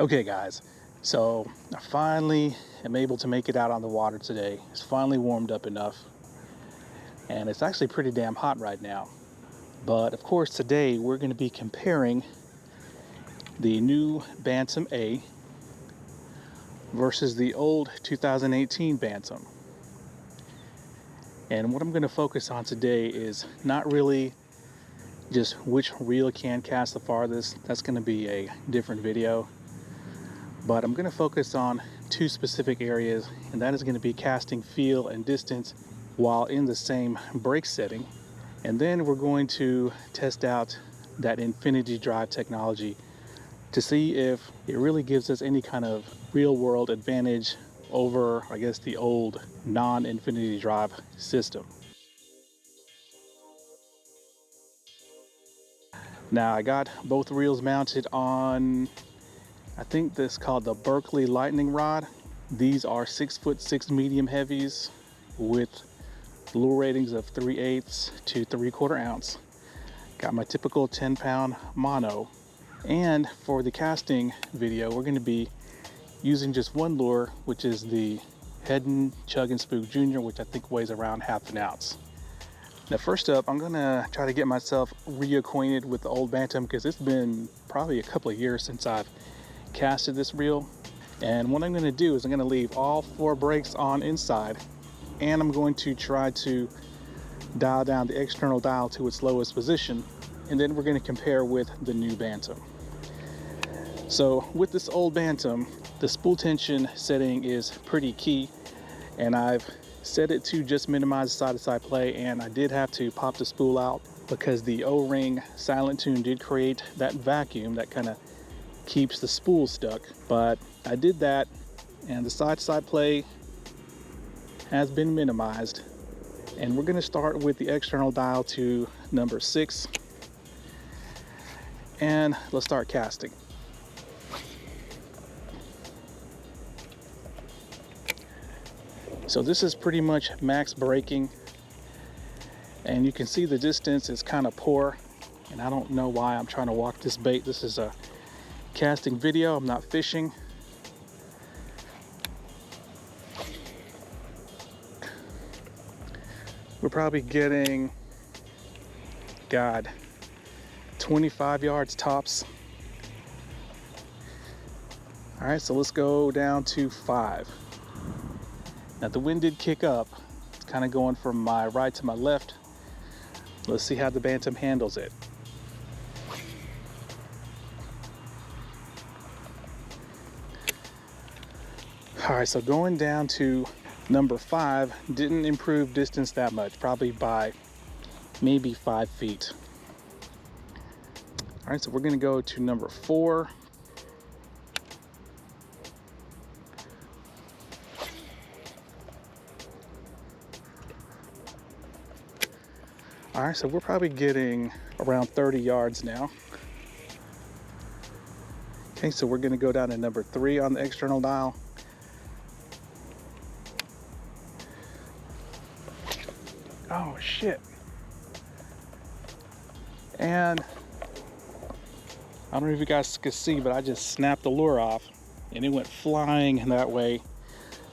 Okay guys, so I finally am able to make it out on the water today. It's finally warmed up enough, and it's actually pretty damn hot right now. But of course today we're going to be comparing the new Bantam A versus the old 2018 Bantam. And what I'm going to focus on today is not really just which reel can cast the farthest. That's going to be a different video. But I'm going to focus on two specific areas, and that is going to be casting feel and distance while in the same brake setting. And then we're going to test out that infinity drive technology to see if it really gives us any kind of real world advantage over, I guess, the old non-infinity drive system. Now I got both reels mounted on, I think this is called the Berkeley Lightning Rod. These are 6'6" medium heavies with lure ratings of 3/8 to 3/4 ounce. Got my typical 10-pound mono. And for the casting video, we're going to be using just one lure, which is the Head & Chug and Spook Jr., which I think weighs around ½ ounce. Now first up, I'm going to try to get myself reacquainted with the old Bantam because it's been probably a couple of years since I've casted this reel. And what I'm going to do is I'm going to leave all 4 brakes on inside, and I'm going to try to dial down the external dial to its lowest position, and then we're going to compare with the new Bantam. So with this old Bantam, the spool tension setting is pretty key, and I've set it to just minimize side-to-side play, and I did have to pop the spool out because the O-ring silent tune did create that vacuum that kind of keeps the spool stuck. But I did that, and the side-to-side play has been minimized, and we're going to start with the external dial to number 6, and let's start casting. So this is pretty much max braking, and you can see the distance is kind of poor, and I don't know why I'm trying to walk this bait. This is a casting video, I'm not fishing. We're probably getting, God, 25 yards tops. All right, so let's go down to 5. Now the wind did kick up. It's kind of going from my right to my left. Let's see how the Bantam handles it. All right, so going down to number 5 didn't improve distance that much, probably by maybe 5 feet. All right, so we're gonna go to number 4. All right, so we're probably getting around 30 yards now. Okay, so we're gonna go down to number 3 on the external dial. Oh shit. And I don't know if you guys could see, but I just snapped the lure off and it went flying that way.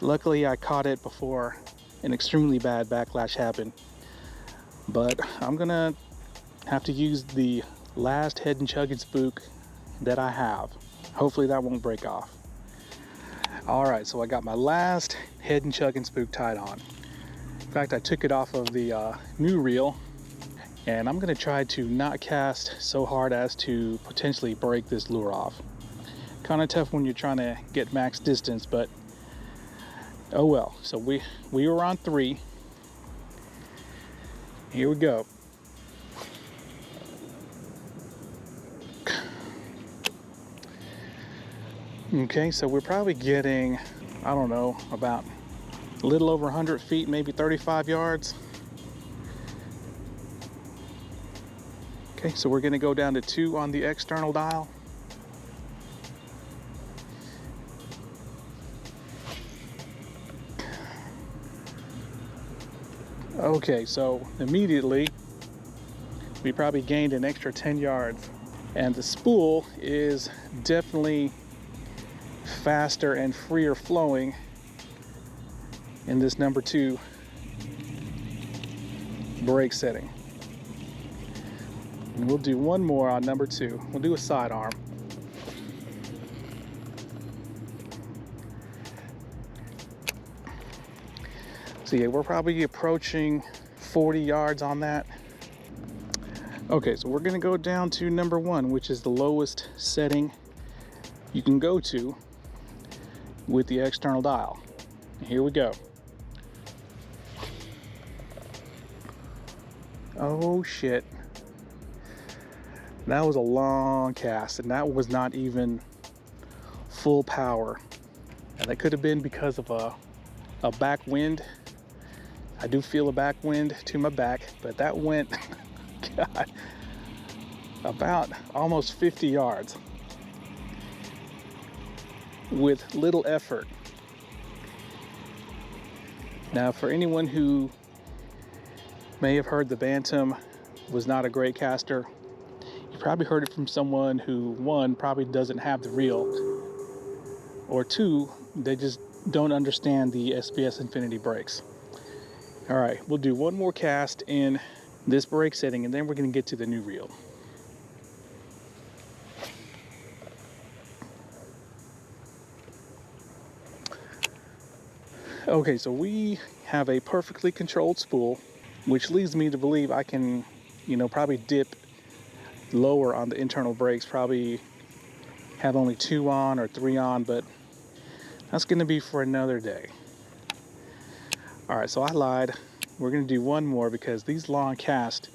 Luckily I caught it before an extremely bad backlash happened. But I'm gonna have to use the last Head & Chug and Spook that I have. Hopefully that won't break off. All right, so I got my last Head & Chug and Spook tied on. In fact, I took it off of the new reel, and I'm gonna try to not cast so hard as to potentially break this lure off. Kind of tough when you're trying to get max distance, but oh well. So we were on 3. Here we go. Okay, so we're probably getting, I don't know, about a little over 100 feet, maybe 35 yards. Okay, so we're gonna go down to 2 on the external dial. Okay, so immediately we probably gained an extra 10 yards, and the spool is definitely faster and freer flowing in this number 2 brake setting. And we'll do one more on number 2. We'll do a sidearm. So yeah, we're probably approaching 40 yards on that. Okay, so we're gonna go down to number 1, which is the lowest setting you can go to with the external dial. Here we go. Oh shit. That was a long cast, and that was not even full power. And that could have been because of a backwind. I do feel a backwind to my back, but that went, God, about almost 50 yards with little effort. Now, for anyone who may have heard the Bantam was not a great caster, you probably heard it from someone who, 1, probably doesn't have the reel, or 2, they just don't understand the SPS Infinity brakes. All right, we'll do one more cast in this brake setting, and then we're gonna get to the new reel. Okay, so we have a perfectly controlled spool, which leads me to believe I can, probably dip lower on the internal brakes, probably have only 2 on or 3 on, but that's gonna be for another day. All right, so I lied. We're gonna do one more because these long casts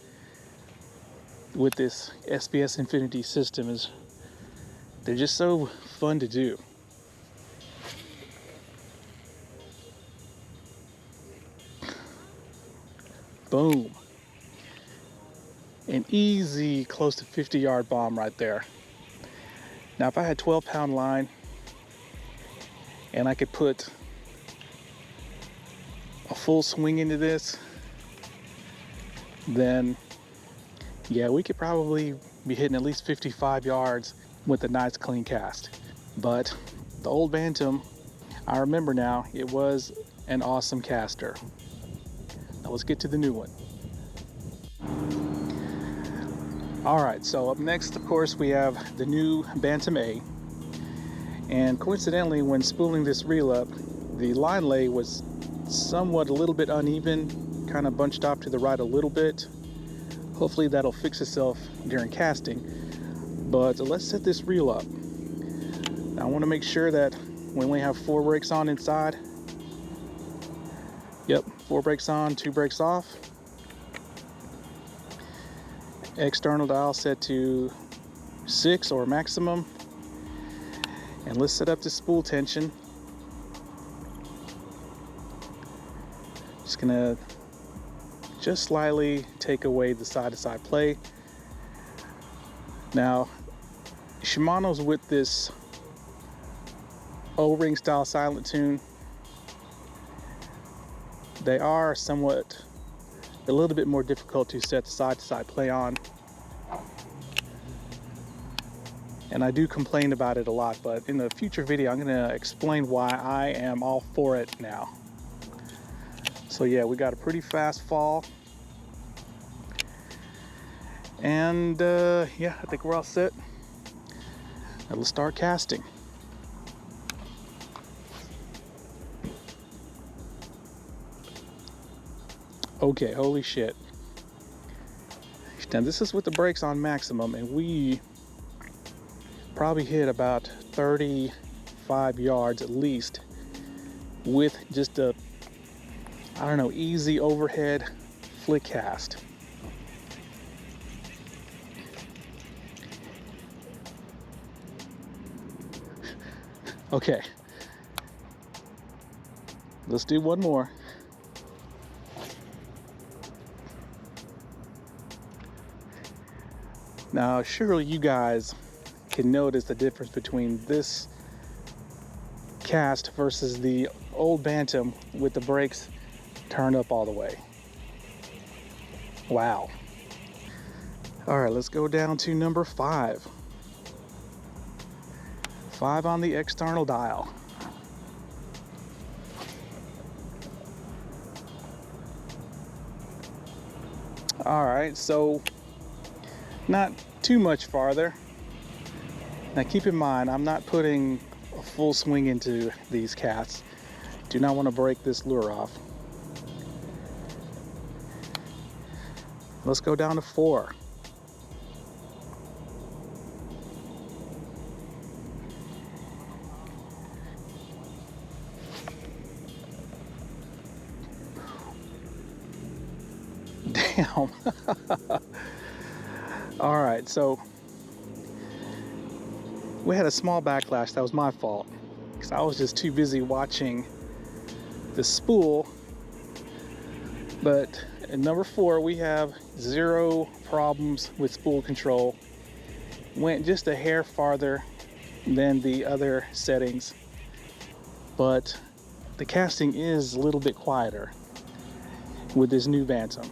with this SPS Infinity system they're just so fun to do. Boom. An easy close to 50-yard bomb right there. Now, if I had 12-pound line and I could put a full swing into this, then yeah, we could probably be hitting at least 55 yards with a nice clean cast. But the old Bantam, I remember now, it was an awesome caster. Now let's get to the new one. All right, so up next, of course, we have the new Bantam A. And coincidentally, when spooling this reel up, the line lay was somewhat a little bit uneven, kind of bunched off to the right a little bit. Hopefully that'll fix itself during casting. But let's set this reel up. Now, I want to make sure that we only have 4 brakes on inside. Yep, 4 brakes on, 2 brakes off. External dial set to 6 or maximum. And let's set up the spool tension. Just gonna slightly take away the side-to-side play. Now, Shimano's with this O-ring style silent tune. They are somewhat a little bit more difficult to set the side-to-side play on. And I do complain about it a lot, but in the future video, I'm gonna explain why I am all for it now. So yeah, we got a pretty fast fall. And yeah, I think we're all set. Now let's start casting. Okay, holy shit. Now this is with the brakes on maximum, and we probably hit about 35 yards at least with just a, I don't know, easy overhead flick cast. Okay, let's do one more. Now, surely you guys can notice the difference between this cast versus the old Bantam with the brakes turned up all the way. Wow. All right, let's go down to number 5. 5 on the external dial. All right, so not too much farther. Now keep in mind, I'm not putting a full swing into these casts. Do not want to break this lure off. Let's go down to 4. Damn. All right, so we had a small backlash. That was my fault because I was just too busy watching the spool. But at number 4, we have 0 problems with spool control. Went just a hair farther than the other settings, but the casting is a little bit quieter with this new Bantam.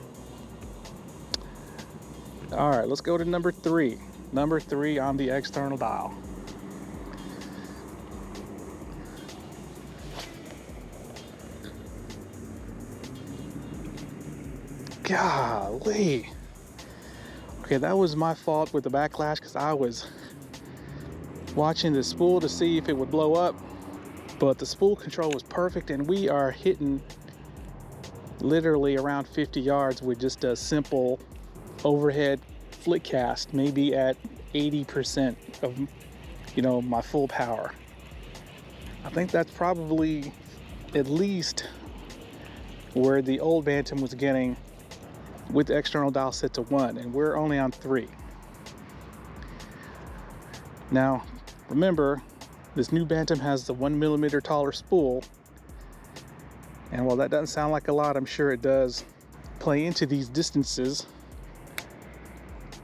All right, let's go to number 3. Number 3 on the external dial. Golly. Okay, that was my fault with the backlash because I was watching the spool to see if it would blow up, but the spool control was perfect and we are hitting literally around 50 yards with just a simple overhead flick cast, maybe at 80% of, you know, my full power. I think that's probably at least where the old Bantam was getting with the external dial set to 1, and we're only on 3. Now, remember, this new Bantam has the 1 millimeter taller spool, and while that doesn't sound like a lot, I'm sure it does play into these distances.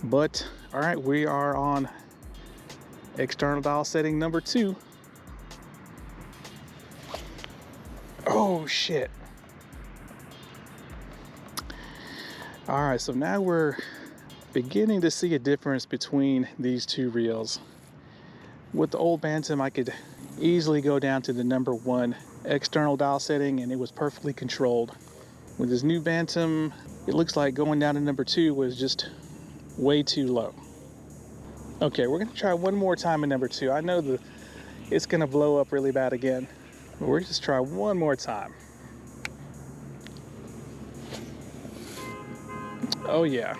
But all right, we are on external dial setting number 2. Oh shit. All right, so now we're beginning to see a difference between these 2 reels. With the old Bantam, I could easily go down to the number 1 external dial setting and it was perfectly controlled. With this new Bantam, it looks like going down to number 2 was just way too low. Okay, we're gonna try one more time in number 2. I know it's gonna blow up really bad again, but we're just try one more time. Oh yeah.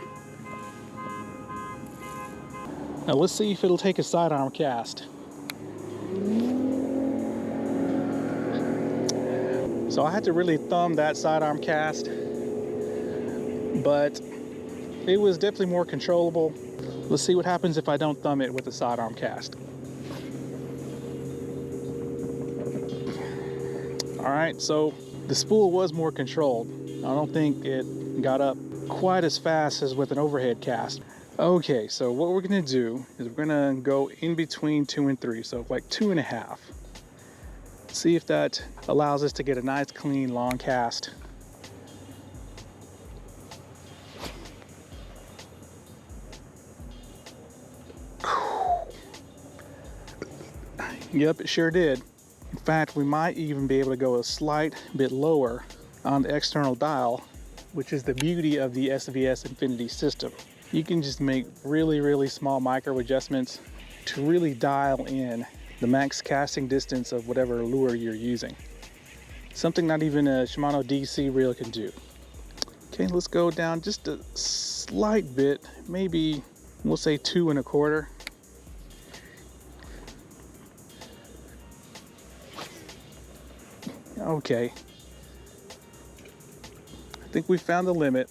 Now let's see if it'll take a sidearm cast. So I had to really thumb that sidearm cast, but it was definitely more controllable. Let's see what happens if I don't thumb it with a sidearm cast. All right, so the spool was more controlled. I don't think it got up quite as fast as with an overhead cast. Okay, so what we're gonna do is we're gonna go in between 2 and 3, so like 2.5. See if that allows us to get a nice, clean, long cast. Yep, it sure did. In fact, we might even be able to go a slight bit lower on the external dial, which is the beauty of the SVS Infinity system. You can just make really, really small micro adjustments to really dial in the max casting distance of whatever lure you're using. Something not even a Shimano DC reel can do. Okay, let's go down just a slight bit, maybe we'll say 2 1/4. Okay, I think we found the limit.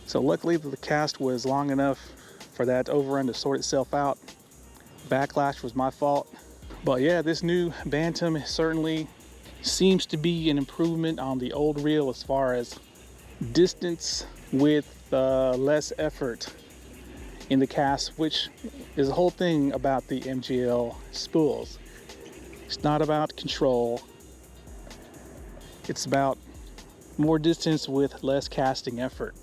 So luckily the cast was long enough for that overrun to sort itself out. Backlash was my fault. But yeah, this new Bantam certainly seems to be an improvement on the old reel as far as distance with less effort in the cast, which is the whole thing about the MGL spools. It's not about control. It's about more distance with less casting effort.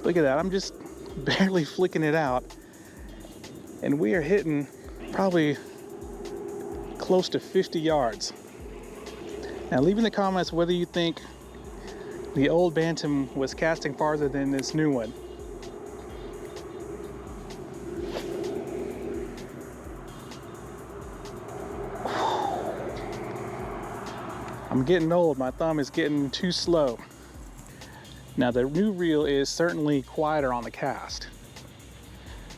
Look at that, I'm just barely flicking it out, and we are hitting probably close to 50 yards. Now leave in the comments whether you think the old Bantam was casting farther than this new one. I'm getting old, my thumb is getting too slow. Now the new reel is certainly quieter on the cast.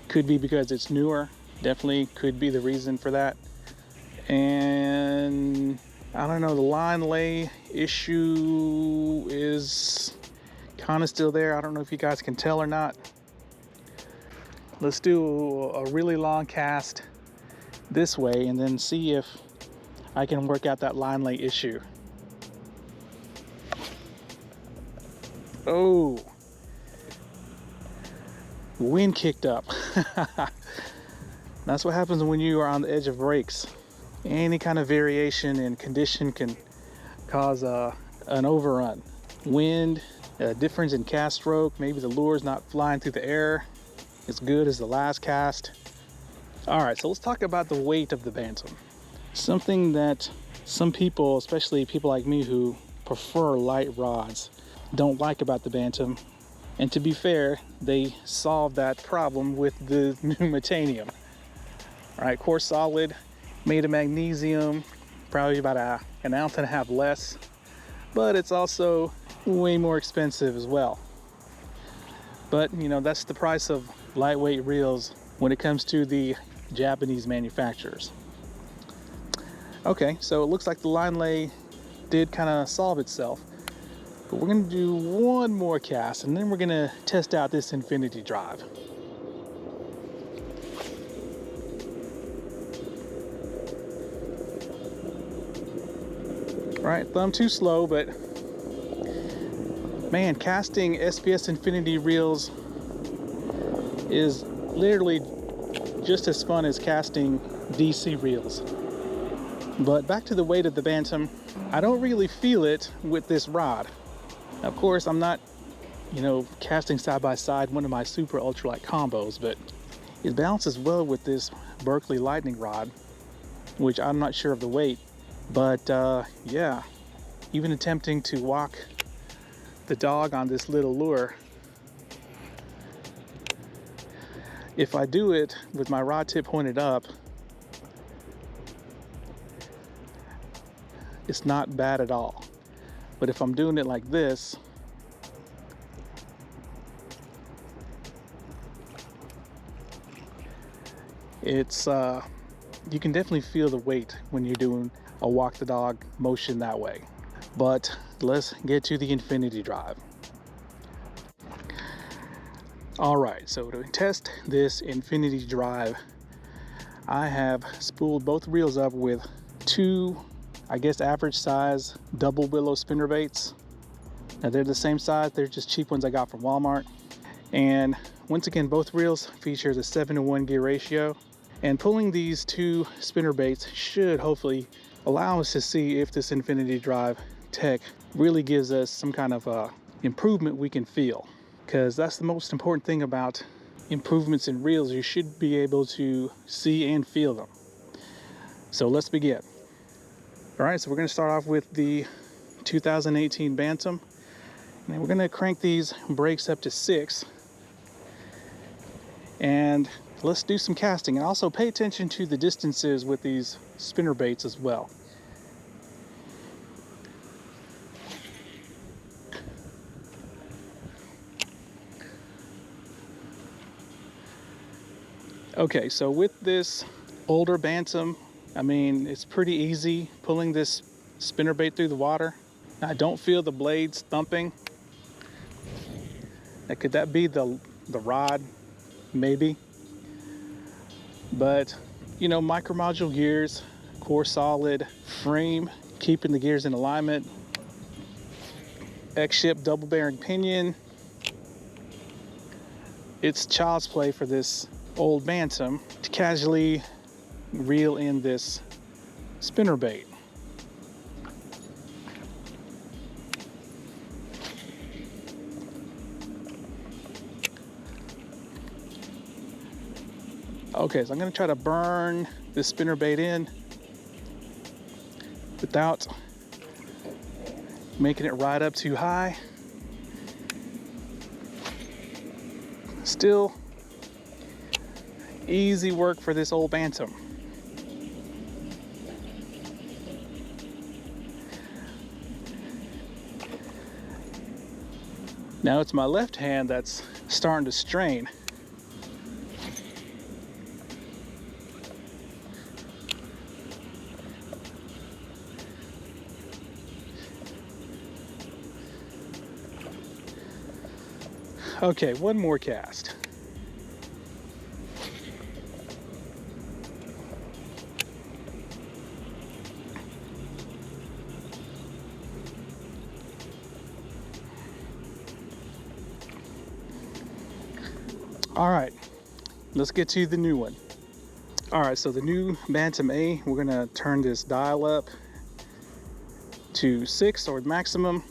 Could be because it's newer, definitely could be the reason for that. And I don't know, the line lay issue is kind of still there. I don't know if you guys can tell or not. Let's do a really long cast this way and then see if I can work out that line lay issue. Oh, wind kicked up. That's what happens when you are on the edge of brakes. Any kind of variation in condition can cause an overrun. Wind, a difference in cast stroke, maybe the lure's not flying through the air as good as the last cast. All right, so let's talk about the weight of the Bantam. Something that some people, especially people like me who prefer light rods, don't like about the Bantam. And to be fair, they solved that problem with the new METANIUM. All right, core solid, made of magnesium, probably about an ounce and a half less, but it's also way more expensive as well. But you know, that's the price of lightweight reels when it comes to the Japanese manufacturers. Okay, so it looks like the line lay did kind of solve itself. But we're gonna do one more cast and then we're gonna test out this infinity drive. All right, thumb too slow, but man, casting SPS Infinity reels is literally just as fun as casting DC reels. But back to the weight of the Bantam, I don't really feel it with this rod. Of course, I'm not, you know, casting side by side one of my super ultralight combos, but it balances well with this Berkeley Lightning rod, which I'm not sure of the weight. But yeah, even attempting to walk the dog on this little lure, if I do it with my rod tip pointed up, it's not bad at all. But if I'm doing it like this, it's you can definitely feel the weight when you're doing a walk the dog motion that way. But let's get to the infinity drive. All right, so to test this infinity drive, I have spooled both reels up with two, I guess, average size double willow spinner baits. Now they're the same size, they're just cheap ones I got from Walmart. And once again, both reels feature the 7-to-1 gear ratio. And pulling these two spinner baits should hopefully allow us to see if this infinity drive tech really gives us some kind of improvement we can feel. Because that's the most important thing about improvements in reels. You should be able to see and feel them. So let's begin. All right, so we're going to start off with the 2018 Bantam. And we're going to crank these brakes up to 6. And let's do some casting. And also pay attention to the distances with these spinner baits as well. Okay, so with this older Bantam, I mean, it's pretty easy pulling this spinnerbait through the water. I don't feel the blades thumping. Now, could that be the rod? Maybe. But, you know, micro module gears, core solid frame, keeping the gears in alignment, X-ship double bearing pinion. It's child's play for this old Bantam to casually reel in this spinnerbait. Okay, so I'm gonna try to burn this spinnerbait in without making it right up too high. Still easy work for this old Bantam. Now it's my left hand that's starting to strain. Okay, one more cast. All right, let's get to the new one. All right, so the new Bantam A, we're gonna turn this dial up to 6 or maximum.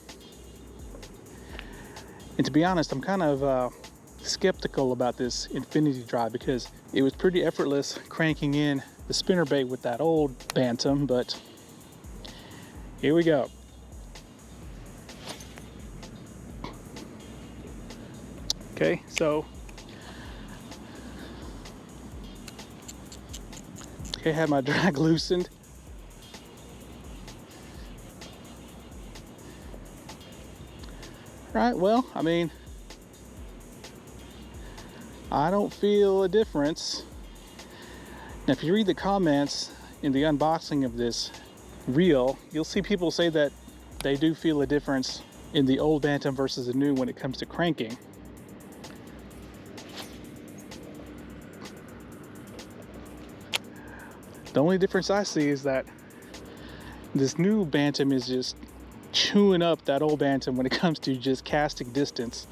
And to be honest, I'm kind of skeptical about this infinity drive because it was pretty effortless cranking in the spinnerbait with that old Bantam, but here we go. Okay, so okay, had my drag loosened. Right, well, I mean, I don't feel a difference. Now, if you read the comments in the unboxing of this reel, you'll see people say that they do feel a difference in the old Bantam versus the new when it comes to cranking. The only difference I see is that this new Bantam is just chewing up that old Bantam when it comes to just casting distance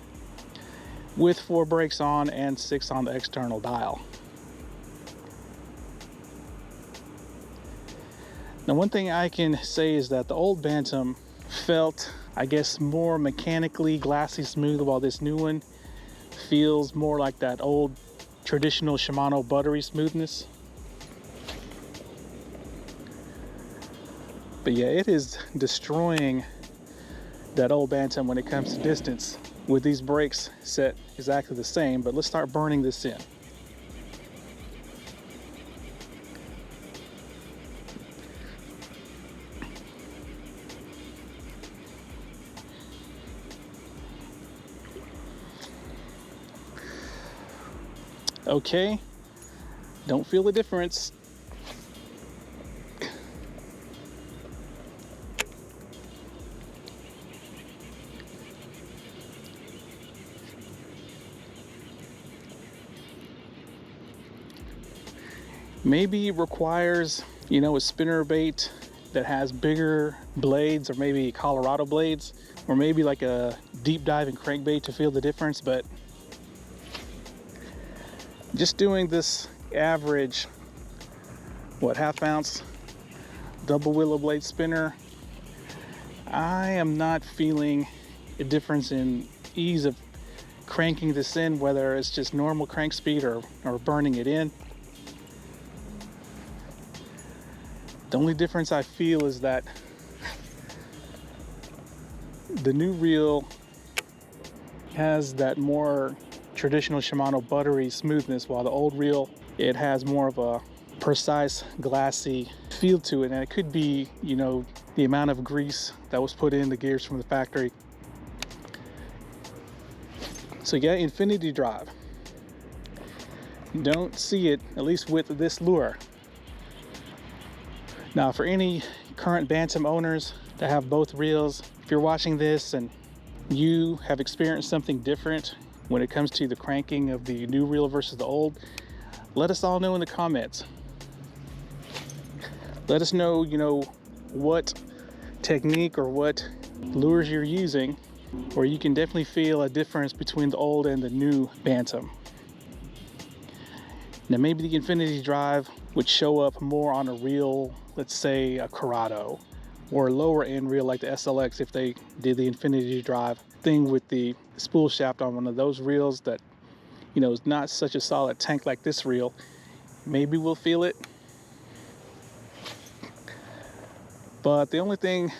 with 4 brakes on and 6 on the external dial. Now, one thing I can say is that the old Bantam felt, I guess, more mechanically glassy smooth, while this new one feels more like that old traditional Shimano buttery smoothness. But yeah, it is destroying that old Bantam when it comes to distance with these brakes set exactly the same. But let's start burning this in. Okay, don't feel the difference. Maybe it requires, you know, a spinnerbait that has bigger blades, or maybe Colorado blades, or maybe like a deep diving crankbait to feel the difference. But just doing this average, what, half-ounce double willow blade spinner, I am not feeling a difference in ease of cranking this in, whether it's just normal crank speed or burning it in. The only difference I feel is that the new reel has that more traditional Shimano buttery smoothness, while the old reel, it has more of a precise, glassy feel to it. And it could be, you know, the amount of grease that was put in the gears from the factory. So yeah, infinity drive. Don't see it, at least with this lure. Now, for any current Bantam owners that have both reels, if you're watching this and you have experienced something different when it comes to the cranking of the new reel versus the old, let us all know in the comments. Let us know, you know, what technique or what lures you're using, or you can definitely feel a difference between the old and the new Bantam. Now, maybe the infinity drive would show up more on a reel, let's say a CURADO, or a lower end reel like the SLX, if they did the infinity drive thing with the spool shaft on one of those reels that, you know, is not such a solid tank like this reel. maybe we'll feel it. But the only thing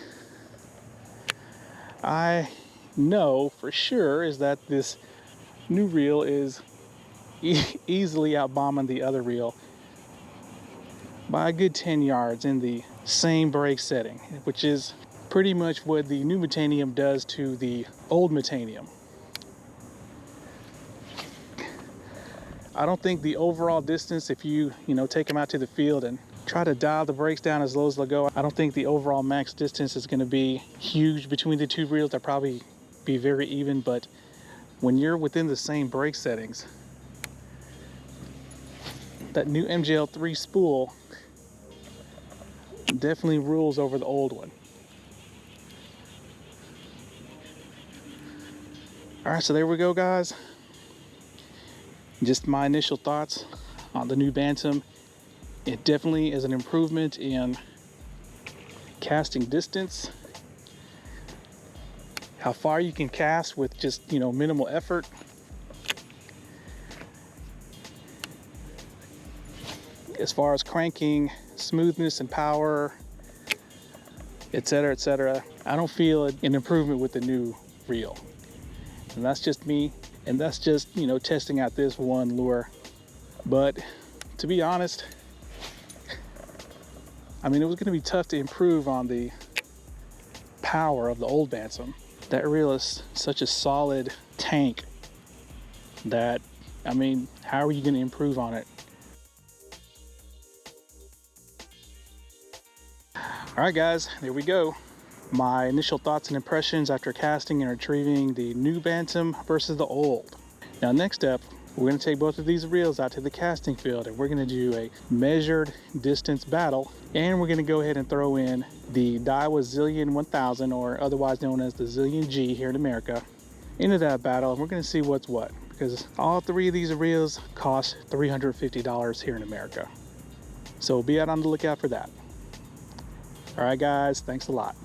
I know for sure is that this new reel is easily out-bombing the other reel by a good 10 yards in the same brake setting, which is pretty much what the new METANIUM does to the old METANIUM. I don't think the overall distance, if you take them out to the field and try to dial the brakes down as low as they'll go, I don't think the overall max distance is going to be huge between the two reels. They'll probably be very even, but when you're within the same brake settings, that new MJL3 spool definitely rules over the old one. All right, so there we go, guys. Just my initial thoughts on the new Bantam. It definitely is an improvement in casting distance, how far you can cast with just minimal effort. As far as cranking, smoothness and power, etc., etc., I don't feel an improvement with the new reel. And that's just me, and that's just testing out this one lure. But to be honest, I mean, it was going to be tough to improve on the power of the old Bantam. That reel is such a solid tank that, I mean, how are you going to improve on it? All right, guys, there we go. My initial thoughts and impressions after casting and retrieving the new Bantam versus the old. Now, next up, we're going to take both of these reels out to the casting field, and we're going to do a measured distance battle, and we're going to go ahead and throw in the DAIWA ZILLION 1000, or otherwise known as the ZILLION G here in America, into that battle, and we're going to see what's what, because all three of these reels cost $350 here in America. So be out on the lookout for that. All right, guys, thanks a lot.